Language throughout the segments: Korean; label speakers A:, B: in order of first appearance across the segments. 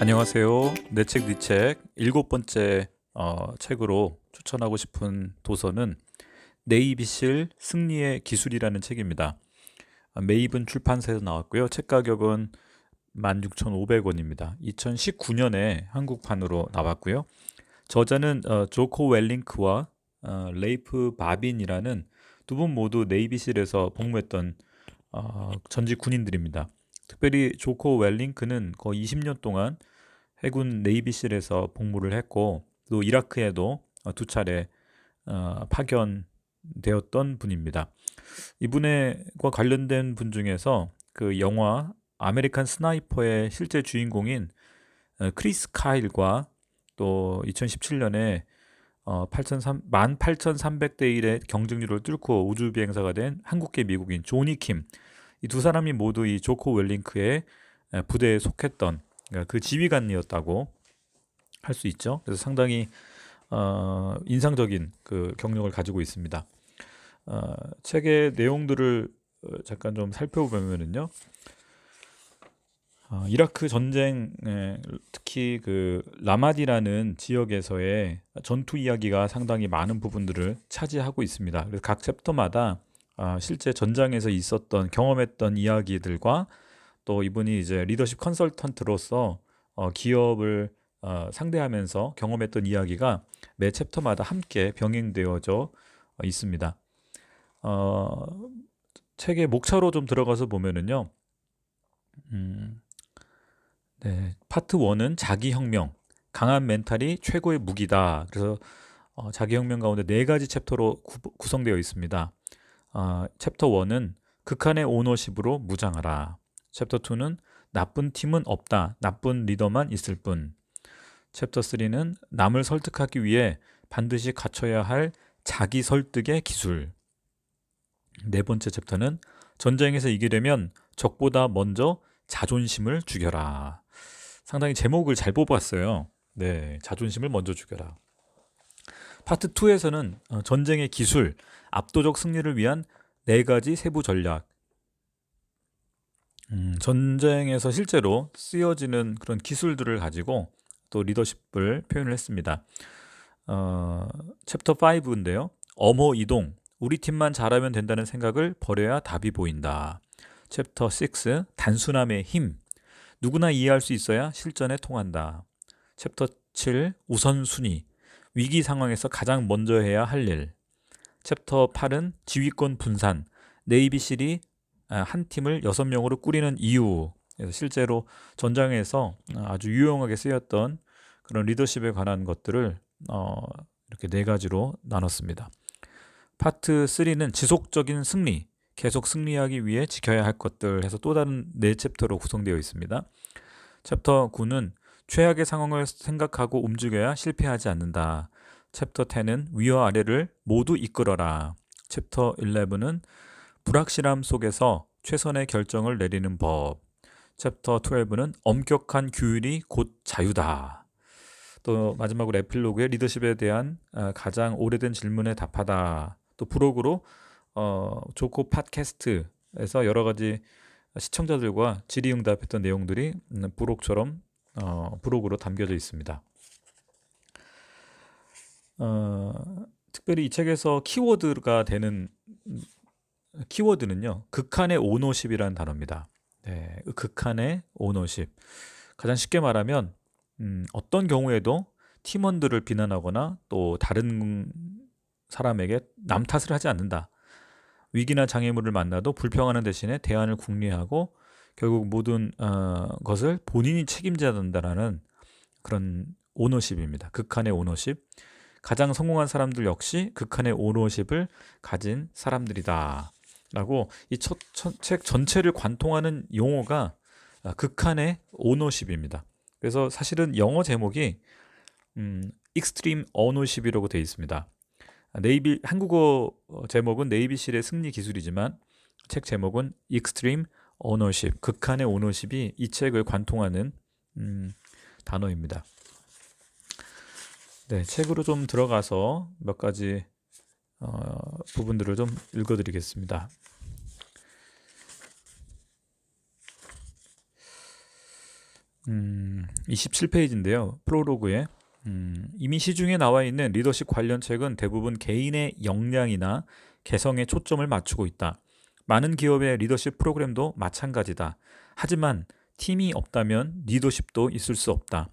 A: 안녕하세요. 내 책, 네 책 일곱 번째 책으로 추천하고 싶은 도서는 네이비실 승리의 기술이라는 책입니다. 메이븐 출판사에서 나왔고요. 책 가격은 16,500원입니다. 2019년에 한국판으로 나왔고요. 저자는 조코 웰링크와 레이프 바빈이라는 두 분 모두 네이비실에서 복무했던 전직 군인들입니다. 특별히 조코 웰링크는 거의 20년 동안 해군 네이비실에서 복무를 했고 또 이라크에도 두 차례 파견되었던 분입니다. 이분과 관련된 분 중에서 그 영화 아메리칸 스나이퍼의 실제 주인공인 크리스 카일과 또 2017년에 18,300대 1의 경쟁률을 뚫고 우주 비행사가 된 한국계 미국인 조니 킴, 이 두 사람이 모두 이 조코 웰링크의 부대에 속했던 그 지휘관이었다고 할 수 있죠. 그래서 상당히 인상적인 그 경력을 가지고 있습니다. 책의 내용들을 잠깐 좀 살펴보면은요, 이라크 전쟁, 특히 그 라마디라는 지역에서의 전투 이야기가 상당히 많은 부분들을 차지하고 있습니다. 그래서 각 챕터마다 실제 전장에서 있었던 경험했던 이야기들과 또 이분이 이제 리더십 컨설턴트로서 기업을 상대하면서 경험했던 이야기가 매 챕터마다 함께 병행되어져 있습니다. 어, 책의 목차로 좀 들어가서 보면은요, 음, 네, 파트 1은 자기혁명, 강한 멘탈이 최고의 무기다. 그래서 자기혁명 가운데 네 가지 챕터로 구성되어 있습니다. 챕터 1은 극한의 오너십으로 무장하라. 챕터 2는 나쁜 팀은 없다. 나쁜 리더만 있을 뿐. 챕터 3는 남을 설득하기 위해 반드시 갖춰야 할 자기 설득의 기술. 네 번째 챕터는 전쟁에서 이기려면 적보다 먼저 자존심을 죽여라. 상당히 제목을 잘 뽑았어요. 네, 자존심을 먼저 죽여라. 파트 2에서는 전쟁의 기술, 압도적 승리를 위한 네 가지 세부 전략. 전쟁에서 실제로 쓰여지는 그런 기술들을 가지고 또 리더십을 표현을 했습니다. 챕터 5인데요. 엄호 이동, 우리 팀만 잘하면 된다는 생각을 버려야 답이 보인다. 챕터 6, 단순함의 힘, 누구나 이해할 수 있어야 실전에 통한다. 챕터 7, 우선순위, 위기 상황에서 가장 먼저 해야 할 일. 챕터 8은 지휘권 분산, 네이비실이 한 팀을 6명으로 꾸리는 이유. 그래서 실제로 전장에서 아주 유용하게 쓰였던 그런 리더십에 관한 것들을 이렇게 네 가지로 나눴습니다. 파트 3는 지속적인 승리, 계속 승리하기 위해 지켜야 할 것들 해서 또 다른 네 챕터로 구성되어 있습니다. 챕터 9는 최악의 상황을 생각하고 움직여야 실패하지 않는다. 챕터 10은 위와 아래를 모두 이끌어라. 챕터 11은 불확실함 속에서 최선의 결정을 내리는 법. 챕터 12는 엄격한 규율이 곧 자유다. 또 마지막으로 에필로그에 리더십에 대한 가장 오래된 질문에 답하다. 또 부록으로 조코 팟캐스트에서 여러 가지 시청자들과 질의응답했던 내용들이 부록처럼 부록으로 담겨져 있습니다. 특별히 이 책에서 키워드가 되는 키워드는요, 극한의 오너십이라는 단어입니다. 네, 극한의 오너십. 가장 쉽게 말하면 어떤 경우에도 팀원들을 비난하거나 또 다른 사람에게 남 탓을 하지 않는다. 위기나 장애물을 만나도 불평하는 대신에 대안을 궁리하고 결국 모든 것을 본인이 책임져야 된다는 그런 오너십입니다. 극한의 오너십. 가장 성공한 사람들 역시 극한의 오너십을 가진 사람들이다. 라고 이 책 전체를 관통하는 용어가 극한의 오너십입니다. 그래서 사실은 영어 제목이 익스트림 오너십이라고 되어 있습니다. 한국어 제목은 네이비실의 승리 기술이지만 책 제목은 익스트림 오너십, 극한의 오너십이 이 책을 관통하는 단어입니다. 네, 책으로 좀 들어가서 몇 가지 부분들을 좀 읽어드리겠습니다. 27페이지인데요. 프롤로그에 이미 시중에 나와 있는 리더십 관련 책은 대부분 개인의 역량이나 개성에 초점을 맞추고 있다. 많은 기업의 리더십 프로그램도 마찬가지다. 하지만 팀이 없다면 리더십도 있을 수 없다.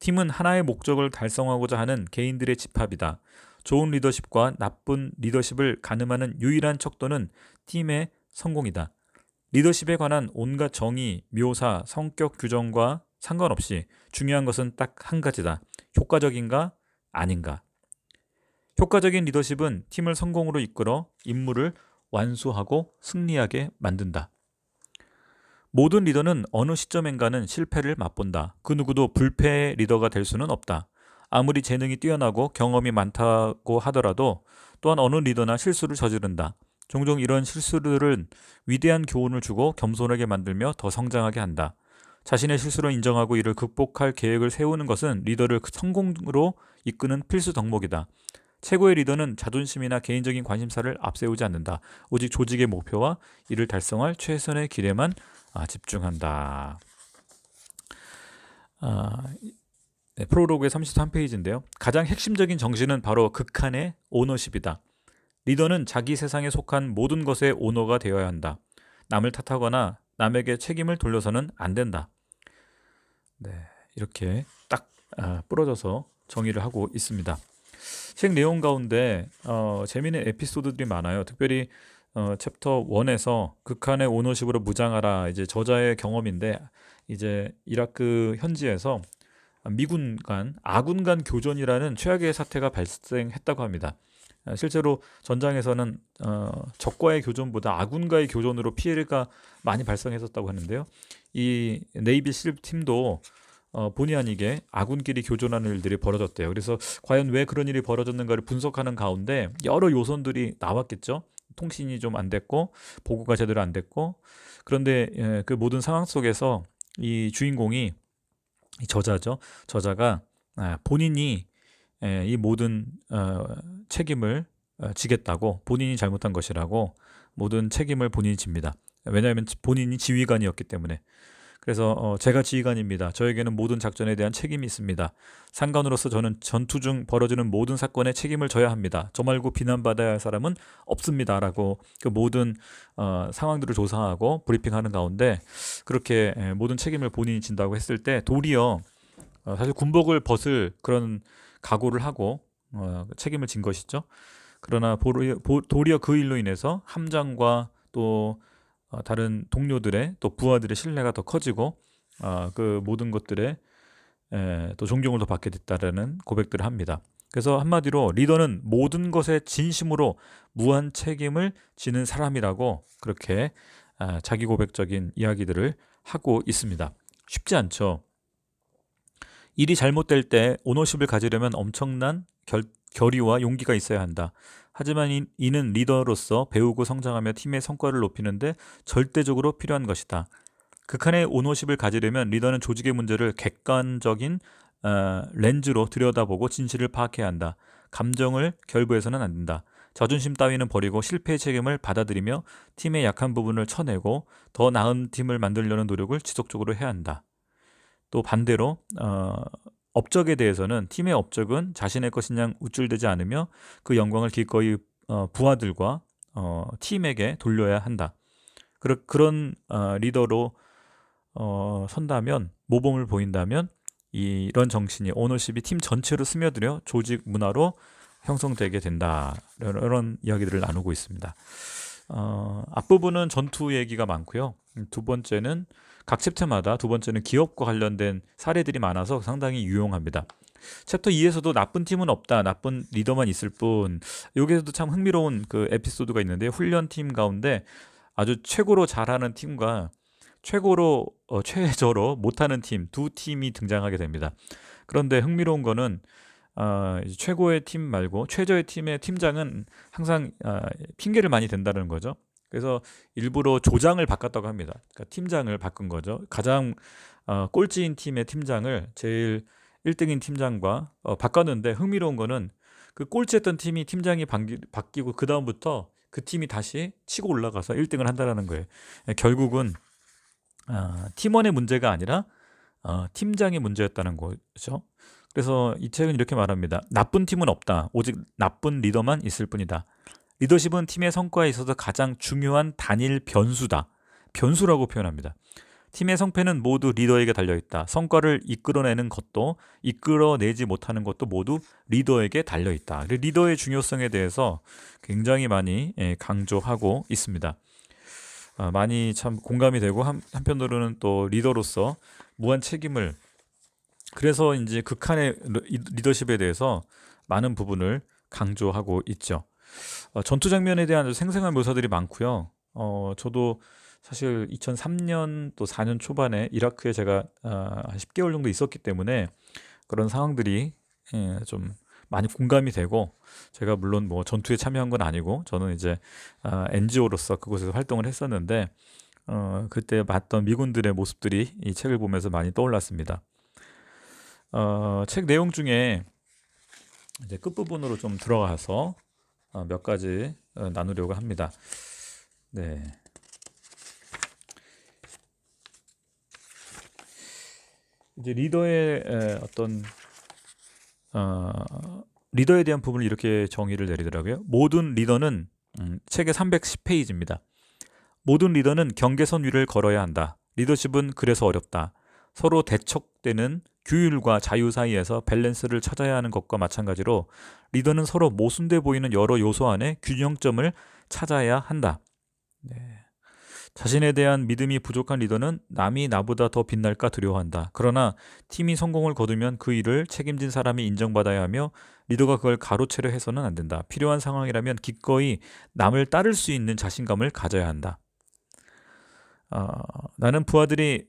A: 팀은 하나의 목적을 달성하고자 하는 개인들의 집합이다. 좋은 리더십과 나쁜 리더십을 가늠하는 유일한 척도는 팀의 성공이다. 리더십에 관한 온갖 정의, 묘사, 성격 규정과 상관없이 중요한 것은 딱 한 가지다. 효과적인가? 아닌가? 효과적인 리더십은 팀을 성공으로 이끌어 임무를 완수하고 승리하게 만든다. 모든 리더는 어느 시점인가는 실패를 맛본다. 그 누구도 불패의 리더가 될 수는 없다. 아무리 재능이 뛰어나고 경험이 많다고 하더라도 또한 어느 리더나 실수를 저지른다. 종종 이런 실수들은 위대한 교훈을 주고 겸손하게 만들며 더 성장하게 한다. 자신의 실수를 인정하고 이를 극복할 계획을 세우는 것은 리더를 성공으로 이끄는 필수 덕목이다. 최고의 리더는 자존심이나 개인적인 관심사를 앞세우지 않는다. 오직 조직의 목표와 이를 달성할 최선의 길에만 집중한다. 프롤로그의 33페이지인데요. 가장 핵심적인 정신은 바로 극한의 오너십이다. 리더는 자기 세상에 속한 모든 것의 오너가 되어야 한다. 남을 탓하거나 남에게 책임을 돌려서는 안 된다. 네, 이렇게 딱 부러져서 정의를 하고 있습니다. 책 내용 가운데 재미있는 에피소드들이 많아요. 특별히 챕터 1에서 극한의 오너십으로 무장하라, 이제 저자의 경험인데, 이제 이라크 현지에서 미군 간, 아군 간 교전이라는 최악의 사태가 발생했다고 합니다. 실제로 전장에서는 적과의 교전보다 아군과의 교전으로 피해가 많이 발생했었다고 하는데요. 이 네이비 실 팀도 본의 아니게 아군끼리 교전하는 일들이 벌어졌대요. 그래서 과연 왜 그런 일이 벌어졌는가를 분석하는 가운데 여러 요소들이 나왔겠죠. 통신이 좀 안 됐고 보고가 제대로 안 됐고, 그런데 그 모든 상황 속에서 이 주인공이, 이 저자가 본인이 이 모든 책임을 지겠다고, 본인이 잘못한 것이라고 모든 책임을 본인이 집니다. 왜냐하면 본인이 지휘관이었기 때문에. 그래서 제가 지휘관입니다. 저에게는 모든 작전에 대한 책임이 있습니다. 상관으로서 저는 전투 중 벌어지는 모든 사건에 책임을 져야 합니다. 저 말고 비난받아야 할 사람은 없습니다. 라고 그 모든 상황들을 조사하고 브리핑하는 가운데 그렇게 모든 책임을 본인이 진다고 했을 때, 도리어 사실 군복을 벗을 그런 각오를 하고 책임을 진 것이죠. 그러나 도리어 그 일로 인해서 함장과 또 다른 동료들의, 또 부하들의 신뢰가 더 커지고 그 모든 것들에 또 존경을 더 받게 됐다라는 고백들을 합니다. 그래서 한마디로 리더는 모든 것에 진심으로 무한 책임을 지는 사람이라고 그렇게 자기 고백적인 이야기들을 하고 있습니다. 쉽지 않죠. 일이 잘못될 때 오너십을 가지려면 엄청난 결의와 용기가 있어야 한다. 하지만 이는 리더로서 배우고 성장하며 팀의 성과를 높이는데 절대적으로 필요한 것이다. 극한의 오너십을 가지려면 리더는 조직의 문제를 객관적인 렌즈로 들여다보고 진실을 파악해야 한다. 감정을 결부해서는 안 된다. 자존심 따위는 버리고 실패의 책임을 받아들이며 팀의 약한 부분을 쳐내고 더 나은 팀을 만들려는 노력을 지속적으로 해야 한다. 또 반대로 업적에 대해서는 팀의 업적은 자신의 것인 양 우쭐대지 않으며 그 영광을 기꺼이 부하들과 팀에게 돌려야 한다. 그런 리더로 선다면, 모범을 보인다면 이런 정신이, 오너십이 팀 전체로 스며들어 조직 문화로 형성되게 된다. 이런 이야기들을 나누고 있습니다. 앞부분은 전투 얘기가 많고요. 두 번째는 각 챕터마다, 두 번째는 기업과 관련된 사례들이 많아서 상당히 유용합니다. 챕터 2에서도 나쁜 팀은 없다, 나쁜 리더만 있을 뿐, 여기에서도 참 흥미로운 그 에피소드가 있는데, 훈련팀 가운데 아주 최고로 잘하는 팀과 최고로 최저로 못하는 팀, 두 팀이 등장하게 됩니다. 그런데 흥미로운 거는 이제 최고의 팀 말고 최저의 팀의 팀장은 항상 핑계를 많이 댄다는 거죠. 그래서 일부러 조장을 바꿨다고 합니다. 그러니까 팀장을 바꾼 거죠. 가장 꼴찌인 팀의 팀장을 제일 1등인 팀장과 바꿨는데, 흥미로운 거는 그 꼴찌했던 팀이 팀장이 바뀌고 그 다음부터 그 팀이 다시 치고 올라가서 1등을 한다는 거예요. 결국은 팀원의 문제가 아니라 팀장이 문제였다는 거죠. 그래서 이 책은 이렇게 말합니다. 나쁜 팀은 없다. 오직 나쁜 리더만 있을 뿐이다. 리더십은 팀의 성과에 있어서 가장 중요한 단일 변수다. 변수라고 표현합니다. 팀의 성패는 모두 리더에게 달려있다. 성과를 이끌어내는 것도 이끌어내지 못하는 것도 모두 리더에게 달려있다. 리더의 중요성에 대해서 굉장히 많이 강조하고 있습니다. 많이 참 공감이 되고 한편으로는 또 리더로서 무한 책임을, 그래서 이제 극한의 리더십에 대해서 많은 부분을 강조하고 있죠. 전투 장면에 대한 아주 생생한 묘사들이 많고요. 저도 사실 2003년 또 4년 초반에 이라크에 제가 한 10개월 정도 있었기 때문에 그런 상황들이 좀 많이 공감이 되고, 제가 물론 뭐 전투에 참여한 건 아니고 저는 이제 NGO로서 그곳에서 활동을 했었는데 그때 봤던 미군들의 모습들이 이 책을 보면서 많이 떠올랐습니다. 책 내용 중에 이제 끝부분으로 좀 들어가서 몇 가지 나누려고 합니다. 네. 이제 리더에 대한 부분을 이렇게 정의를 내리더라고요. 모든 리더는 책의 310페이지입니다. 모든 리더는 경계선 위를 걸어야 한다. 리더십은 그래서 어렵다. 서로 대척되는 규율과 자유 사이에서 밸런스를 찾아야 하는 것과 마찬가지로 리더는 서로 모순돼 보이는 여러 요소 안에 균형점을 찾아야 한다. 네. 자신에 대한 믿음이 부족한 리더는 남이 나보다 더 빛날까 두려워한다. 그러나 팀이 성공을 거두면 그 일을 책임진 사람이 인정받아야 하며 리더가 그걸 가로채려 해서는 안 된다. 필요한 상황이라면 기꺼이 남을 따를 수 있는 자신감을 가져야 한다. 나는 부하들의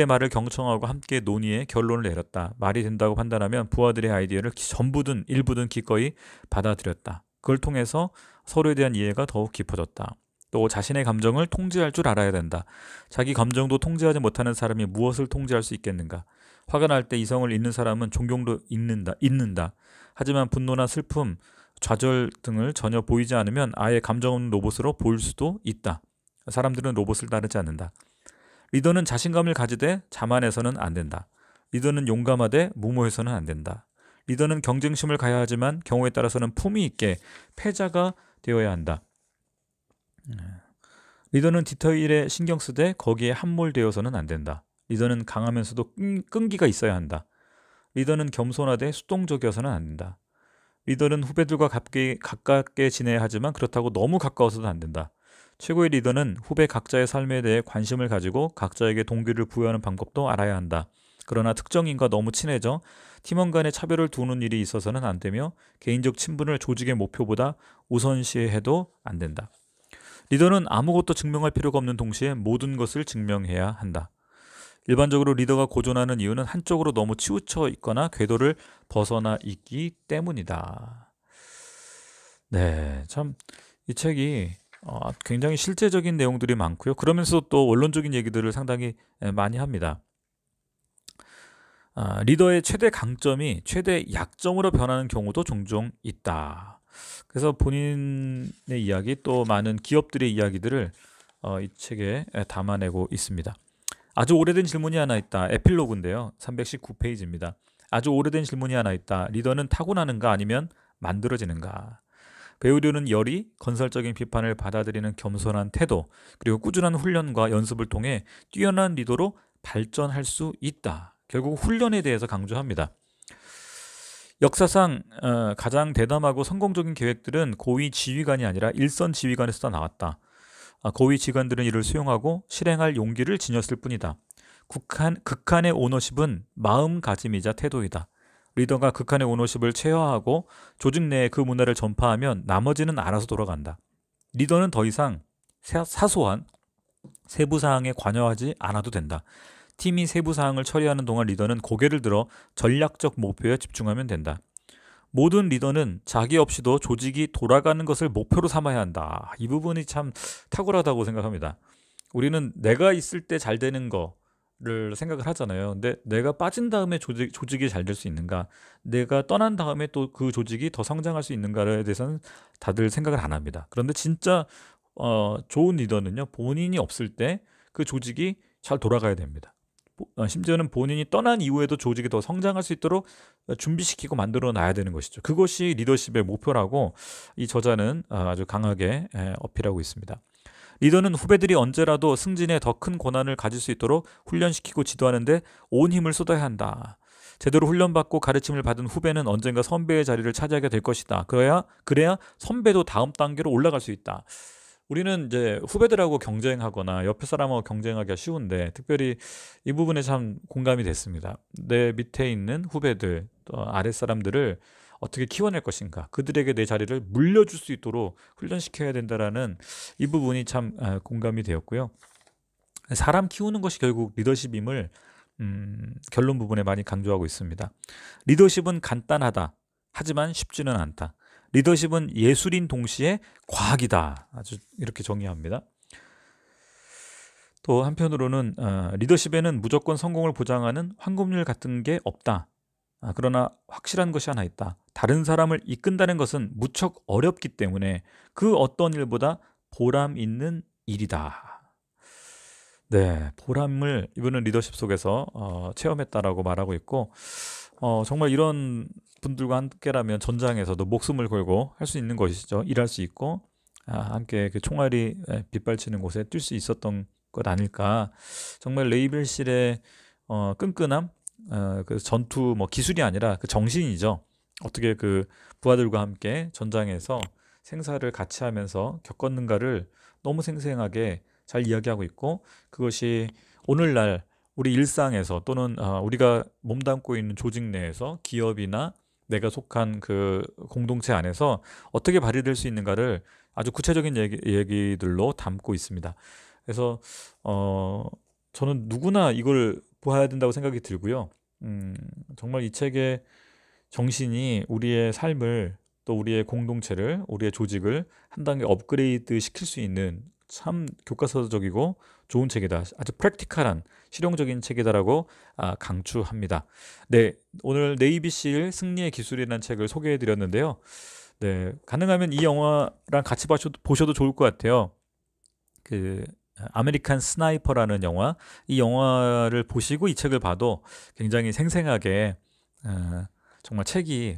A: 말을 경청하고 함께 논의해 결론을 내렸다. 말이 된다고 판단하면 부하들의 아이디어를 전부든 일부든 기꺼이 받아들였다. 그걸 통해서 서로에 대한 이해가 더욱 깊어졌다. 또 자신의 감정을 통제할 줄 알아야 된다. 자기 감정도 통제하지 못하는 사람이 무엇을 통제할 수 있겠는가? 화가 날 때 이성을 잃는 사람은 존경도 잊는다. 하지만 분노나 슬픔, 좌절 등을 전혀 보이지 않으면 아예 감정 없는 로봇으로 보일 수도 있다. 사람들은 로봇을 따르지 않는다. 리더는 자신감을 가지되 자만해서는 안 된다. 리더는 용감하되 무모해서는 안 된다. 리더는 경쟁심을 가야 하지만 경우에 따라서는 품위 있게 패자가 되어야 한다. 리더는 디테일에 신경 쓰되 거기에 함몰되어서는 안 된다. 리더는 강하면서도 끈기가 있어야 한다. 리더는 겸손하되 수동적이어서는 안 된다. 리더는 후배들과 가깝게 지내야 하지만 그렇다고 너무 가까워서도 안 된다. 최고의 리더는 후배 각자의 삶에 대해 관심을 가지고 각자에게 동기를 부여하는 방법도 알아야 한다. 그러나 특정인과 너무 친해져 팀원 간의 차별을 두는 일이 있어서는 안 되며 개인적 친분을 조직의 목표보다 우선시해도 안 된다. 리더는 아무것도 증명할 필요가 없는 동시에 모든 것을 증명해야 한다. 일반적으로 리더가 고전하는 이유는 한쪽으로 너무 치우쳐 있거나 궤도를 벗어나 있기 때문이다. 네, 참 이 책이 굉장히 실제적인 내용들이 많고요. 그러면서 또 원론적인 얘기들을 상당히 많이 합니다. 리더의 최대 강점이 최대 약점으로 변하는 경우도 종종 있다. 그래서 본인의 이야기, 또 많은 기업들의 이야기들을 이 책에 담아내고 있습니다. 아주 오래된 질문이 하나 있다. 에필로그인데요. 319페이지입니다. 아주 오래된 질문이 하나 있다. 리더는 타고나는가 아니면 만들어지는가? 배우려는 열의, 건설적인 비판을 받아들이는 겸손한 태도, 그리고 꾸준한 훈련과 연습을 통해 뛰어난 리더로 발전할 수 있다. 결국 훈련에 대해서 강조합니다. 역사상 가장 대담하고 성공적인 계획들은 고위 지휘관이 아니라 일선 지휘관에서 나왔다. 고위 지휘관들은 이를 수용하고 실행할 용기를 지녔을 뿐이다. 극한의 오너십은 마음가짐이자 태도이다. 리더가 극한의 오너십을 체화하고 조직 내에 그 문화를 전파하면 나머지는 알아서 돌아간다. 리더는 더 이상 사소한 세부사항에 관여하지 않아도 된다. 팀이 세부사항을 처리하는 동안 리더는 고개를 들어 전략적 목표에 집중하면 된다. 모든 리더는 자기 없이도 조직이 돌아가는 것을 목표로 삼아야 한다. 이 부분이 참 탁월하다고 생각합니다. 우리는 내가 있을 때 잘 되는 거를 생각을 하잖아요. 근데 내가 빠진 다음에 조직이 잘 될 수 있는가? 내가 떠난 다음에 또 그 조직이 더 성장할 수 있는가에 대해서는 다들 생각을 안 합니다. 그런데 진짜 좋은 리더는요, 본인이 없을 때 그 조직이 잘 돌아가야 됩니다. 심지어는 본인이 떠난 이후에도 조직이 더 성장할 수 있도록 준비시키고 만들어 놔야 되는 것이죠. 그것이 리더십의 목표라고 이 저자는 아주 강하게 어필하고 있습니다. 리더는 후배들이 언제라도 승진에 더 큰 권한을 가질 수 있도록 훈련시키고 지도하는데 온 힘을 쏟아야 한다. 제대로 훈련받고 가르침을 받은 후배는 언젠가 선배의 자리를 차지하게 될 것이다. 그래야 선배도 다음 단계로 올라갈 수 있다. 우리는 이제 후배들하고 경쟁하거나 옆에 사람하고 경쟁하기가 쉬운데, 특별히 이 부분에 참 공감이 됐습니다. 내 밑에 있는 후배들, 또 아랫 사람들을 어떻게 키워낼 것인가, 그들에게 내 자리를 물려줄 수 있도록 훈련시켜야 된다라는 이 부분이 참 공감이 되었고요. 사람 키우는 것이 결국 리더십임을 결론 부분에 많이 강조하고 있습니다. 리더십은 간단하다. 하지만 쉽지는 않다. 리더십은 예술인 동시에 과학이다. 아주 이렇게 정의합니다. 또 한편으로는 리더십에는 무조건 성공을 보장하는 황금률 같은 게 없다. 그러나 확실한 것이 하나 있다. 다른 사람을 이끈다는 것은 무척 어렵기 때문에 그 어떤 일보다 보람 있는 일이다. 네, 보람을 이분은 리더십 속에서 체험했다라고 말하고 있고, 정말 이런 분들과 함께라면 전장에서도 목숨을 걸고 할 수 있는 것이죠. 일할 수 있고, 함께 그 총알이 빗발치는 곳에 뛸 수 있었던 것 아닐까. 정말 레이벨실의 끈끈함, 그 전투 기술이 아니라 그 정신이죠. 어떻게 그 부하들과 함께 전장에서 생사를 같이 하면서 겪었는가를 너무 생생하게 잘 이야기하고 있고, 그것이 오늘날 우리 일상에서 또는 우리가 몸담고 있는 조직 내에서 기업이나 내가 속한 그 공동체 안에서 어떻게 발휘될 수 있는가를 아주 구체적인 얘기들로 담고 있습니다. 그래서 저는 누구나 이걸 보아야 된다고 생각이 들고요. 정말 이 책의 정신이 우리의 삶을, 또 우리의 공동체를, 우리의 조직을 한 단계 업그레이드 시킬 수 있는 참 교과서적이고 좋은 책이다. 아주 프랙티컬한 실용적인 책이다라고 강추합니다. 네, 오늘 네이비실 승리의 기술이라는 책을 소개해 드렸는데요. 네, 가능하면 이 영화랑 같이 보셔도 좋을 것 같아요. 그 아메리칸 스나이퍼라는 영화, 이 영화를 보시고 이 책을 봐도 굉장히 생생하게 정말 책이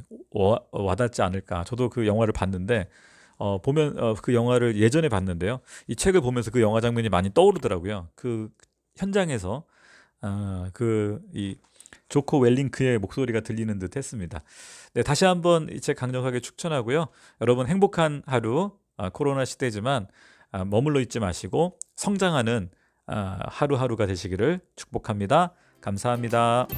A: 와닿지 않을까. 저도 그 영화를 봤는데 보면 그 영화를 예전에 봤는데요. 이 책을 보면서 그 영화 장면이 많이 떠오르더라고요. 그 현장에서 이 조코 웰링크의 목소리가 들리는 듯 했습니다. 네, 다시 한번 이 책 강력하게 추천하고요. 여러분 행복한 하루, 코로나 시대지만 머물러 있지 마시고 성장하는 하루하루가 되시기를 축복합니다. 감사합니다.